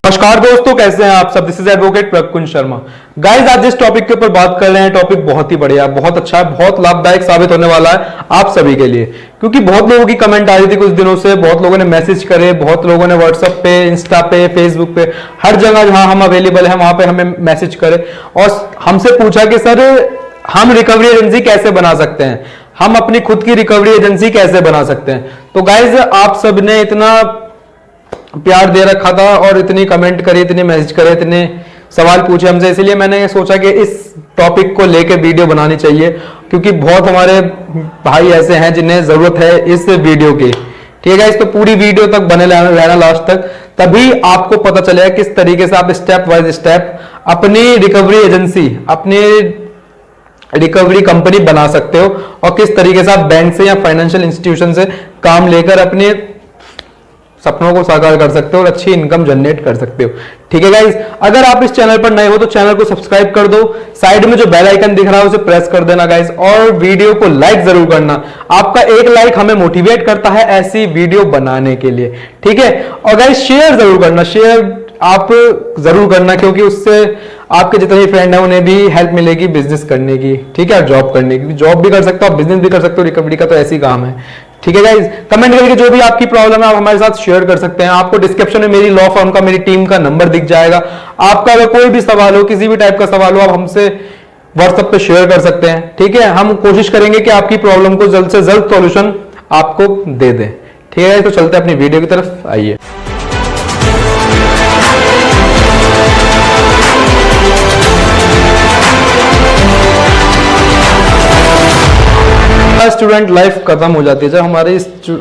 नमस्कार दोस्तों, कैसे हैं आप सब। This is advocate Prakunj Sharma. Guys, आज जिस टॉपिक के ऊपर बात कर रहे हैं, टॉपिक बहुत ही बढ़िया, बहुत अच्छा है, बहुत लाभदायक साबित होने वाला है आप सभी के लिए। क्योंकि बहुत लोगों की कमेंट आ रही थी कुछ दिनों से, बहुत लोगों ने मैसेज करे, बहुत लोगों ने व्हाट्सएप पे, इंस्टा पे, फेसबुक पे, हर जगह जहां हम अवेलेबल है वहां पे हमें मैसेज करे और हमसे पूछा कि सर हम रिकवरी एजेंसी कैसे बना सकते हैं, हम अपनी खुद की रिकवरी एजेंसी कैसे बना सकते हैं। तो गाइज, आप सबने इतना प्यार दे रखा था और इतनी कमेंट करी, इतने मैसेज करे, इतने सवाल पूछे हमसे, इसलिए मैंने सोचा कि इस टॉपिक को लेकर वीडियो बनानी चाहिए। क्योंकि बहुत हमारे भाई ऐसे हैं जिन्हें जरूरत है इस वीडियो की। ठीक है, इस तो पूरी वीडियो तक बने रहना लास्ट तक, तभी आपको पता चलेगा किस तरीके से आप स्टेप वाइज स्टेप अपनी रिकवरी एजेंसी, अपनी रिकवरी कंपनी बना सकते हो और किस तरीके से आप बैंक से या फाइनेंशियल इंस्टीट्यूशन से काम लेकर अपने सपनों को साकार कर सकते हो और अच्छी इनकम जनरेट कर सकते हो। ठीक है गाइस, अगर आप इस चैनल पर नए हो तो चैनल को सब्सक्राइब कर दो, साइड में जो बेल आइकन दिख रहा है उसे प्रेस कर देना गाइस, और वीडियो को लाइक जरूर करना। आपका एक लाइक हमें मोटिवेट करता है ऐसी वीडियो बनाने के लिए। ठीक है, और गाइस शेयर जरूर करना, शेयर आप जरूर करना, क्योंकि उससे आपके जितने फ्रेंड हैं उन्हें भी हेल्प मिलेगी बिजनेस करने की। ठीक है, और जॉब करने की, जॉब भी कर सकते हो, बिजनेस भी कर सकते हो, रिकवरी का तो ऐसी काम है। ठीक है गाइज, कमेंट करके जो भी आपकी प्रॉब्लम है आप हमारे साथ शेयर कर सकते हैं। आपको डिस्क्रिप्शन में मेरी लॉ फर्म का, मेरी टीम का नंबर दिख जाएगा। आपका अगर कोई भी सवाल हो, किसी भी टाइप का सवाल हो, आप हमसे व्हाट्सएप पे शेयर कर सकते हैं। ठीक है, हम कोशिश करेंगे कि आपकी प्रॉब्लम को जल्द से जल्द सॉल्यूशन आपको दे दें। ठीक है, तो चलते हैं अपनी वीडियो की तरफ, आइए। स्टूडेंट लाइफ खत्म हो जाती है, जब हमारी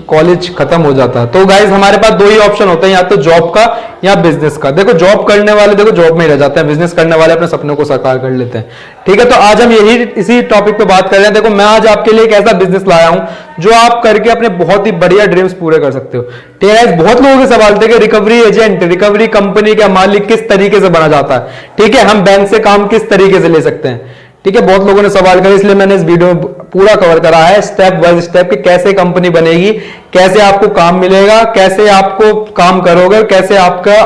कॉलेज खत्म हो जाता है, तो गाइज हमारे पास दो ही ऑप्शन होते हैं, या तो जॉब का या बिजनेस का। देखो, जॉब करने वाले देखो जॉब में ही रह जाते हैं, बिजनेस करने वाले अपने सपनों को साकार कर लेते हैं। ठीक है, तो आज हम इसी टॉपिक पे बात कर रहे हैं। देखो, मैं आज आपके लिए एक ऐसा बिजनेस लाया हूं जो आप करके अपने बहुत ही बढ़िया ड्रीम्स पूरे कर सकते हो। ठीक है, बहुत लोगों के सवाल थे कि रिकवरी एजेंट, रिकवरी कंपनी का मालिक किस तरीके से बना जाता है। ठीक है, हम बैंक से काम किस तरीके से ले सकते हैं। ठीक है, बहुत लोगों ने सवाल करे, इसलिए मैंने इस वीडियो में पूरा कवर करा है स्टेप बाय स्टेप कि कैसे कंपनी बनेगी, कैसे आपको काम मिलेगा, कैसे आपको काम करोगे, कैसे आपका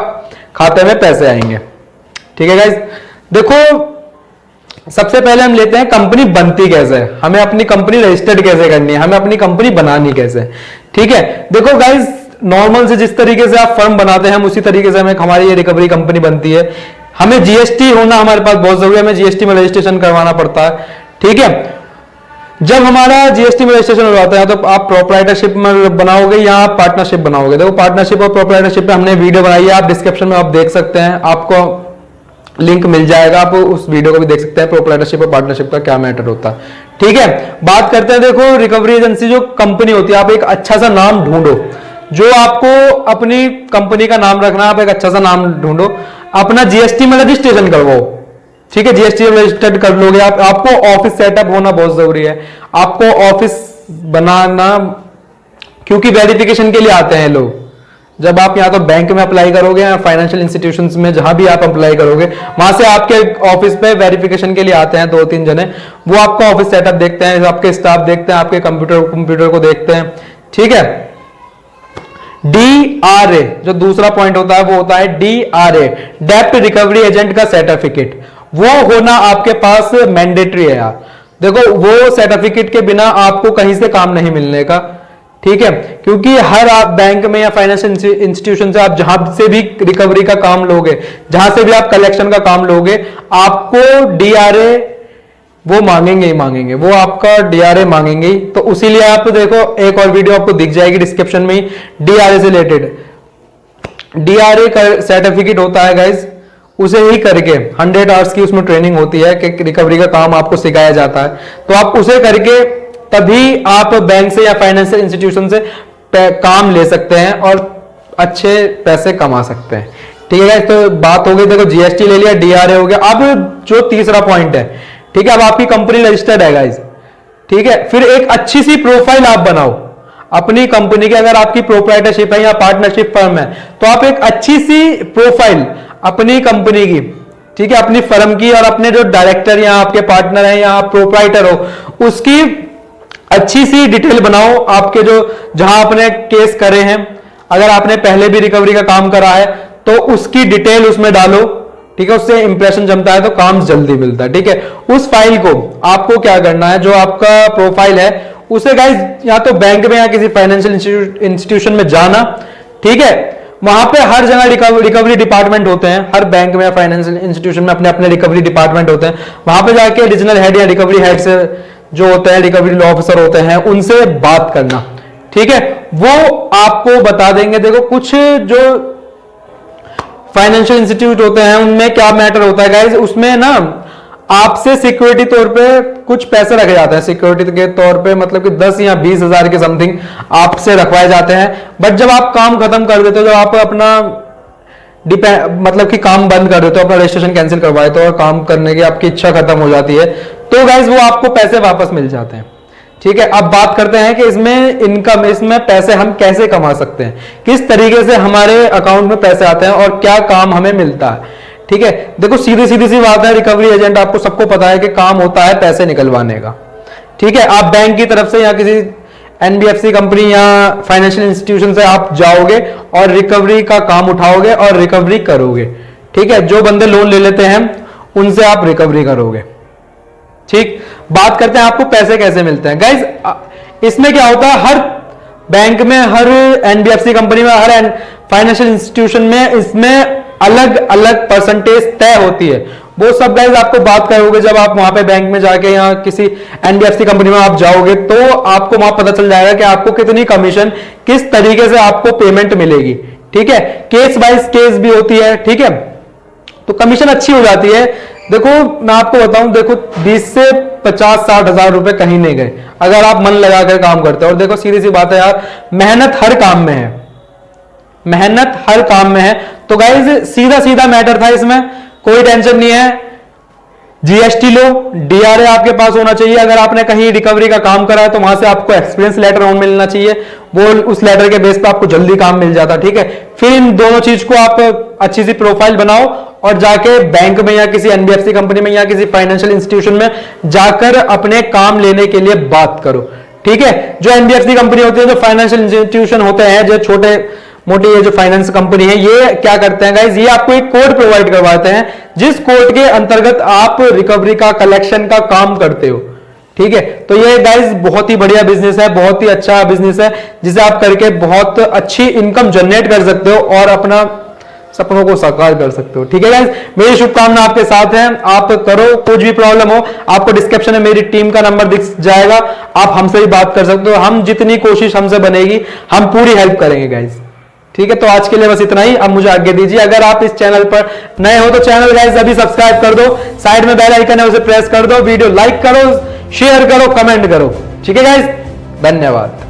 खाते में पैसे आएंगे। ठीक है गाइस, देखो सबसे पहले हम लेते हैं कंपनी बनती कैसे, हमें अपनी कंपनी रजिस्टर्ड कैसे करनी है, हमें अपनी कंपनी बनानी कैसे। ठीक है, देखो गाइस, नॉर्मल से जिस तरीके से आप फर्म बनाते हैं हम उसी तरीके से हमें हमारी ये रिकवरी कंपनी बनती है। हमें जीएसटी होना हमारे पास बहुत जरूरी है, हमें जीएसटी में रजिस्ट्रेशन करवाना पड़ता है। ठीक है, जब हमारा जीएसटी में रजिस्ट्रेशन हो जाता है तो आप प्रोप्राइटरशिप में बनाओगे या आप पार्टनरशिप बनाओगे। देखो, पार्टनरशिप और प्रोप्राइटरशिप पे हमने वीडियो बनाई है, आप डिस्क्रिप्शन में आप देख सकते हैं, आपको लिंक मिल जाएगा, आप उस वीडियो को भी देख सकते हैं, प्रोप्राइटरशिप और पार्टनरशिप का क्या मैटर होता है। ठीक है, बात करते हैं, देखो रिकवरी एजेंसी जो कंपनी होती है, आप एक अच्छा सा नाम ढूंढो, जो आपको अपनी कंपनी का नाम रखना, आप एक अच्छा सा नाम ढूंढो, अपना जीएसटी में रजिस्ट्रेशन करवाओ। ठीक है, जीएसटी में रजिस्टर्ड कर लोगे आप, आपको ऑफिस सेटअप होना बहुत जरूरी है, आपको ऑफिस बनाना, क्योंकि वेरिफिकेशन के लिए आते हैं लोग। जब आप या तो बैंक में अप्लाई करोगे या फाइनेंशियल इंस्टीट्यूशंस में, जहां भी आप अप्लाई करोगे, वहां से आपके ऑफिस पे वेरिफिकेशन के लिए आते हैं 2-3 जने, वो आपका ऑफिस सेटअप देखते हैं, आपके स्टाफ देखते हैं, आपके कंप्यूटर को देखते हैं। ठीक है, DRA जो दूसरा पॉइंट होता है वो होता है DRA, डेप्ट रिकवरी एजेंट का सर्टिफिकेट, वो होना आपके पास मैंडेटरी है यार। देखो, वो सर्टिफिकेट के बिना आपको कहीं से काम नहीं मिलने का। ठीक है, क्योंकि हर आप बैंक में या फाइनेंशियल इंस्टीट्यूशन से आप जहां से भी रिकवरी का काम लोगे, जहां से भी आप कलेक्शन का काम लोगे, आपको DRA वो मांगेंगे ही मांगेंगे, वो आपका DRA मांगेंगे। तो उसीलिए आप देखो, एक और वीडियो आपको दिख जाएगी डिस्क्रिप्शन में ही, DRA से रिलेटेड DRA का सर्टिफिकेट होता है गाइज, उसे ही करके 100 आवर्स की उसमें ट्रेनिंग होती है कि रिकवरी का काम आपको सिखाया जाता है, तो आप उसे करके तभी आप बैंक से या फाइनेंशियल इंस्टीट्यूशन से काम ले सकते हैं और अच्छे पैसे कमा सकते हैं। ठीक है, तो बात हो गई, देखो जीएसटी ले लिया, DRA हो गया। अब जो तीसरा पॉइंट है, ठीक है, अब आपकी कंपनी रजिस्टर्ड है गाइज। ठीक है, फिर एक अच्छी सी प्रोफाइल आप बनाओ अपनी कंपनी की। अगर आपकी प्रोप्राइटरशिप है या पार्टनरशिप फर्म है तो आप एक अच्छी सी प्रोफाइल अपनी कंपनी की, ठीक है, अपनी फर्म की, और अपने जो डायरेक्टर या आपके पार्टनर हैं या आप प्रोप्राइटर हो, उसकी अच्छी सी डिटेल बनाओ। आपके जो जहां आपने केस करे हैं, अगर आपने पहले भी रिकवरी का काम करा है तो उसकी डिटेल उसमें डालो, ठीक है, उससे इंप्रेशन जमता है तो काम जल्दी मिलता है, ठीक है। उस फाइल को आपको क्या करना है, जो आपका प्रोफाइल है उसे गाइज या तो बैंक में या किसी फाइनेंशियल इंस्टीट्यूशन में जाना, ठीक है। वहां पे हर जगह रिकवरी डिपार्टमेंट होते हैं, हर बैंक में या फाइनेंशियल इंस्टीट्यूशन में अपने अपने रिकवरी डिपार्टमेंट होते हैं। वहां पे जाके रीजनल हेड या रिकवरी हेड से जो होते हैं, रिकवरी लॉ ऑफिसर होते हैं, उनसे बात करना, ठीक है। वो आपको बता देंगे, देखो कुछ जो फाइनेंशियल इंस्टीट्यूट होते हैं उनमें क्या मैटर होता है गाइज, उसमें ना आपसे सिक्योरिटी तौर पे कुछ पैसे रखे जाते हैं, सिक्योरिटी के तौर पे मतलब कि 10 या 20 हजार के समथिंग आपसे रखवाए जाते हैं। बट जब आप काम खत्म कर देते हो, जब आप अपना मतलब कि काम बंद कर देते हो, अपना रजिस्ट्रेशन कैंसिल करवाए तो, और काम करने की आपकी इच्छा खत्म हो जाती है, तो गाइज वो आपको पैसे वापस मिल जाते हैं, ठीक है। अब बात करते हैं कि इसमें इनकम, इसमें पैसे हम कैसे कमा सकते हैं, किस तरीके से हमारे अकाउंट में पैसे आते हैं और क्या काम हमें मिलता है, ठीक है। देखो सीधी सीधी सी बात है, रिकवरी एजेंट आपको सबको पता है कि काम होता है पैसे निकलवाने का, ठीक है। आप बैंक की तरफ से या किसी एनबीएफसी कंपनी या फाइनेंशियल इंस्टीट्यूशन से आप जाओगे और रिकवरी का काम उठाओगे और रिकवरी करोगे, ठीक है। जो बंदे लोन ले लेते हैं उनसे आप रिकवरी करोगे, ठीक। बात करते हैं आपको पैसे कैसे मिलते हैं गाइज। इसमें क्या होता है, हर बैंक में, हर एनबीएफसी कंपनी में, हर फाइनेंशियल इंस्टीट्यूशन में इसमें अलग अलग परसेंटेज तय होती है। वो सब गाइज आपको बात करोगे जब आप वहां पे बैंक में जाके या किसी एनबीएफसी कंपनी में आप जाओगे, तो आपको वहां पता चल जाएगा कि आपको कितनी कमीशन, किस तरीके से आपको पेमेंट मिलेगी, ठीक है। केस वाइज केस भी होती है, ठीक है, तो कमीशन अच्छी हो जाती है। देखो मैं आपको बताऊं, देखो 20 से 50-60 हजार रुपए कहीं नहीं गए अगर आप मन लगाकर काम करते हो। और देखो सीधी सी बात है यार, मेहनत हर काम में है, मेहनत हर काम में है। तो गाइज सीधा सीधा मैटर था, इसमें कोई टेंशन नहीं है। जीएसटी लो, डीआरए आपके पास होना चाहिए। अगर आपने कहीं रिकवरी का काम करा है तो वहां से आपको एक्सपीरियंस लेटर ऑन मिलना चाहिए, वो उस लेटर के बेस पे आपको जल्दी काम मिल जाता, ठीक है। फिर इन दोनों चीज को आप अच्छी सी प्रोफाइल बनाओ और जाके बैंक में या किसी एनबीएफसी कंपनी में या किसी फाइनेंशियल इंस्टीट्यूशन में जाकर अपने काम लेने के लिए बात करो, ठीक है। जो एनबीएफसी कंपनी होती है, जो फाइनेंशियल इंस्टीट्यूशन होते हैं, जो छोटे मोटी ये जो फाइनेंस कंपनी है, ये क्या करते हैं गाइज, ये आपको एक कोड प्रोवाइड करवाते हैं, जिस कोड के अंतर्गत आप रिकवरी का, कलेक्शन का काम करते हो, ठीक है। तो ये गाइज बहुत ही बढ़िया बिजनेस है, बहुत ही अच्छा बिजनेस है, जिसे आप करके बहुत अच्छी इनकम जनरेट कर सकते हो और अपना सपनों को साकार कर सकते हो, ठीक है गाइज। मेरी शुभकामना आपके साथ है, आप करो। कुछ भी प्रॉब्लम हो, आपको डिस्क्रिप्शन में मेरी टीम का नंबर दिख जाएगा, आप हमसे भी बात कर सकते हो। हम जितनी कोशिश हमसे बनेगी, हम पूरी हेल्प करेंगे गाइज, ठीक है। तो आज के लिए बस इतना ही, अब मुझे आज्ञा दीजिए। अगर आप इस चैनल पर नए हो तो चैनल गाइस अभी सब्सक्राइब कर दो, साइड में बेल आइकन है उसे प्रेस कर दो, वीडियो लाइक करो, शेयर करो, कमेंट करो, ठीक है गाइस। धन्यवाद।